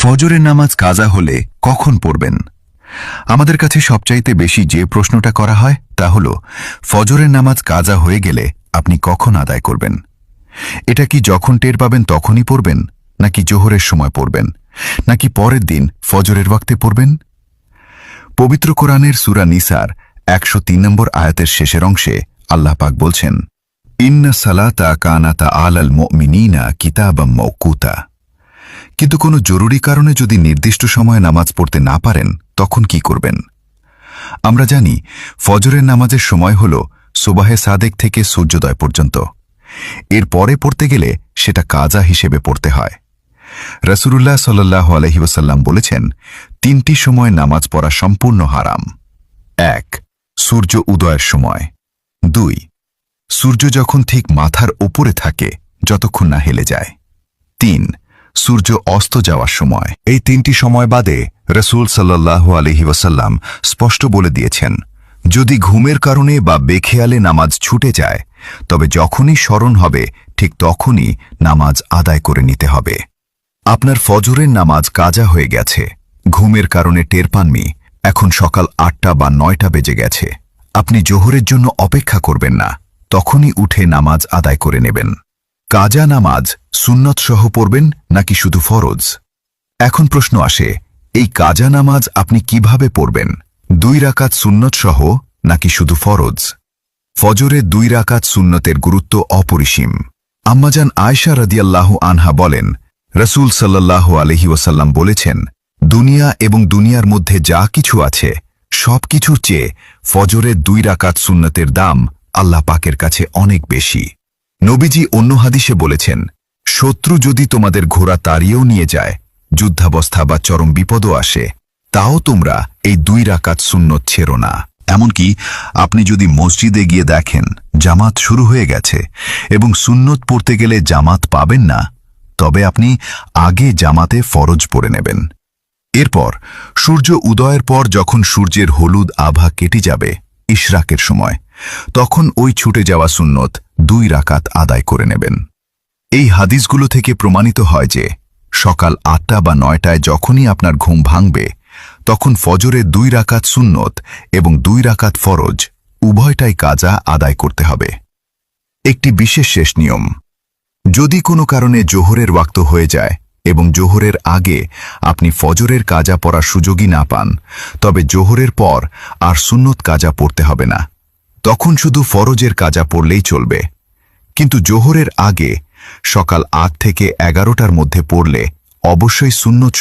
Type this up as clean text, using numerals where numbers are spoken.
ফজরের নামাজ কাজা হলে কখন পড়বেন? আমাদের কাছে সবচাইতে বেশি যে প্রশ্নটা করা হয় তা হল, ফজরের নামাজ কাজা হয়ে গেলে আপনি কখন আদায় করবেন? এটা কি যখন টের পাবেন তখনই পড়বেন, নাকি জোহরের সময় পড়বেন, নাকি পরের দিন ফজরের ওয়াক্তে পড়বেন? পবিত্র কোরআনের সূরা নিসার 103 নম্বর আয়াতের শেষের অংশে আল্লাহ পাক বলছেন, ইন্না সালাতা কানাতা আলাল মুমিনিনা কিতাবাম মাওকুতা। কিন্তু কোনো জরুরি কারণে যদি নির্দিষ্ট সময়ে নামাজ পড়তে না পারেন, তখন কি করবেন? আমরা জানি ফজরের নামাজের সময় হল সুবাহে সাদেক থেকে সূর্যোদয় পর্যন্ত। এর পরে পড়তে গেলে সেটা কাজা হিসেবে পড়তে হয়। রাসূলুল্লাহ সাল্লাল্লাহু আলাইহি ওয়াসাল্লাম বলেছেন, 3টি সময় নামাজ পড়া সম্পূর্ণ হারাম। 1. সূর্য উদয়ের সময়। 2. সূর্য যখন ঠিক মাথার ওপরে থাকে, যতক্ষণ না হেলে যায়। 3. সূর্য অস্ত যাওয়ার সময়। এই 3টি সময় বাদে রাসূল সাল্লাল্লাহু আলাইহি ওয়াসাল্লাম স্পষ্ট বলে দিয়েছেন, যদি ঘুমের কারণে বা বেখেয়ালে নামাজ ছুটে যায়, তবে যখনই স্মরণ হবে ঠিক তখনই নামাজ আদায় করে নিতে হবে। আপনার ফজরের নামাজ কাজা হয়ে গেছে, ঘুমের কারণে টের পাননি, এখন সকাল 8টা বা 9টা বেজে গেছে। আপনি জোহরের জন্য অপেক্ষা করবেন না, তখনই উঠে নামাজ আদায় করে নেবেন। কাজা নামাজ সুন্নত সহ পড়বেন নাকি শুধু ফরজ? এখন প্রশ্ন আসে, এই কাজা নামাজ আপনি কিভাবে পড়বেন? 2 রাকাত সুন্নত সহ নাকি শুধু ফরজ? ফজরে 2 রাকাত সুন্নতের গুরুত্ব অপরিসীম। আম্মাজান আয়েশা রাদিয়াল্লাহু আনহা বলেন, রাসূল সাল্লাল্লাহু আলাইহি ওয়াসাল্লাম বলেছেন, দুনিয়া এবং দুনিয়ার মধ্যে যা কিছু আছে সবকিছুর চেয়ে ফজরের 2 রাকাত সুন্নতের দাম আল্লাহ পাকের কাছে অনেক বেশি। নবীজি অন্য হাদিসে বলেছেন, শত্রু যদি তোমাদের ঘোড়া তাড়িয়েও নিয়ে যায়, যুদ্ধাবস্থা বা চরম বিপদও আসে, তাও তোমরা এই 2 রাকাত সুন্নত ছেড়ো না। এমনকি আপনি যদি মসজিদে গিয়ে দেখেন জামাত শুরু হয়ে গেছে এবং সুন্নত পড়তে গেলে জামাত পাবেন না, তবে আপনি আগে জামাতে ফরজ পড়ে নেবেন। এরপর সূর্য উদয়ের পর যখন সূর্যের হলুদ আভা কেটে যাবে, ইশরাকের সময়, তখন ওই ছুটে যাওয়া সুন্নত 2 রাকাত আদায় করে নেবেন। এই হাদিসগুলো থেকে প্রমাণিত হয় যে সকাল 8টা বা 9টায় যখনই আপনার ঘুম ভাঙবে, তখন ফজরের 2 রাকাত সুন্নত এবং 2 রাকাত ফরজ উভয়টাই কাজা আদায় করতে হবে। একটি বিশেষ শেষ নিয়ম, যদি কোনো কারণে জোহরের ওয়াক্ত হয়ে যায় এবং জোহরের আগে আপনি ফজরের কাজা পড়ার সুযোগই না পান, তবে জোহরের পর আর সুন্নত কাজা পড়তে হবে না, তখন শুধু ফরজের কাজা পড়লেই চলবে। কিন্তু জোহরের আগে সকাল 8 থেকে 11টার মধ্যে পড়লে অবশ্যই সুন্নত